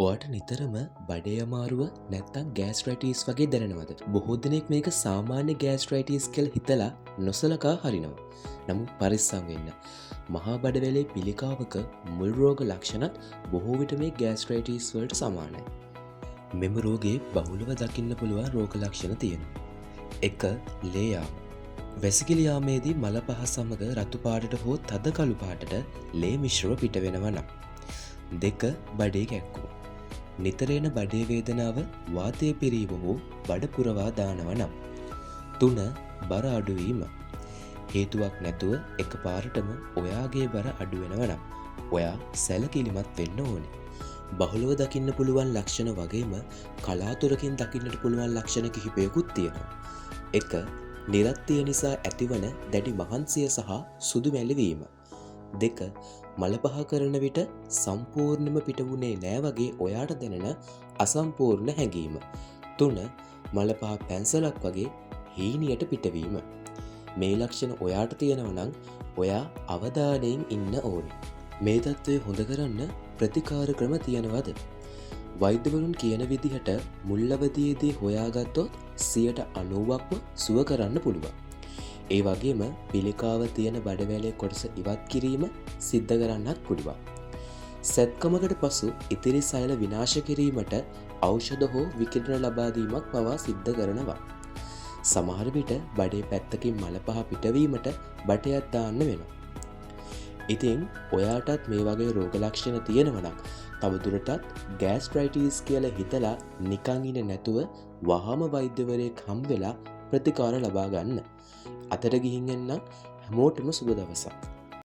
ඔයාට නිතරම බඩේ අමාරුව නැත්තම් ගෑස්ට්‍රයිටිස් වගේ දැනෙනවද? බොහෝ දෙනෙක් මේක සාමාන්‍ය ගෑස්ට්‍රයිටිස් කියලා හිතලා නොසලකා හරිනවා. නමුත් පරිස්සම් වෙන්න. මහා බඩවැලේ පිළිකාවක මුල් රෝග ලක්ෂණත් බොහෝ විට මේ ගෑස්ට්‍රයිටිස් වලට සමානයි. මෙම රෝගේ බහුලව දකින්න පුළුවන් රෝග ලක්ෂණ තියෙනවා. 1. ලේ යාම. වැසිකිලි යාමේදී මල පහ සමග රතු පාටට හෝ තද කළු පාටට ලේ මිශ්‍රව පිට වෙනවා නම්. 2. බඩේ කැක්කුම. නිතර එන බඩේ වේදනාව වාතය පිරීම හෝ බඩ පුරවා දානව නම්. 3. බර අඩුවීම. හේතුවක් නැතුව එකපාරටම ඔයාගේ බර අඩු වෙනවා නම් ඔයා සැලකිලිමත් වෙන්න ඕනේ. බහුලව දකින්න පුළුවන් ලක්ෂණ වගේම කලාතුරකින් දකින්නට පුළුවන් ලක්ෂණ කිහිපයකුත් තියෙනවා. 1. නිරත්තිය නිසා ඇතිවන දැඩි මහන්සිය සහ සුදු මැලිවීම. 2. මල පහ කරන විට සම්පූර්ණයෙන්ම පිට වුණේ නෑ වගේ ඔයාට දැනෙන අසම්පූර්ණ හැඟීම. 3. මල පහ පැන්සලක් වගේ හීනියට පිටවීම. මේ ලක්ෂණ ඔයාට තියෙනවා නම් ඔයා අවධානයෙන් ඉන්න ඕනේ. මේ තත්ත්වය හොඳ කරන්න ප්‍රතිකාර ක්‍රම තියෙනවද? වෛද්‍යවරුන් කියන විදිහට මුල් අවධියේදී හොයාගත්තොත් 90%ක්ම සුව කරන්න පුළුවන්. ඒ වගේම පිළිකාව තියෙන බඩවැලේ කොටස ඉවත් කිරීම සිද්ධ කරන්නත් පුළුවන්. සැත්කමකට පසු ඉතිරි සෛල විනාශ කිරීමට ඖෂධ හෝ විකිරණ ලබා දීමක් පවා සිද්ධ කරනවා. සමහර විට බඩේ පැත්තකින් මල පහ පිටවීමට බටයක් දාන්න වෙනවා. ඉතින් ඔයාටත් මේ වගේ රෝග ලක්ෂණ තියෙනවා නම් තවදුරටත් ගෑස්ට්‍රයිටිස් කියලා හිතලා නිකන් ඉන්නේ නැතුව වහාම වෛද්‍යවරයෙක් හම් වෙලා ප්‍රතිකාර ලබා ගන්න. අතට ගිහින් එන්න හැමෝටම සුබ දවසක්.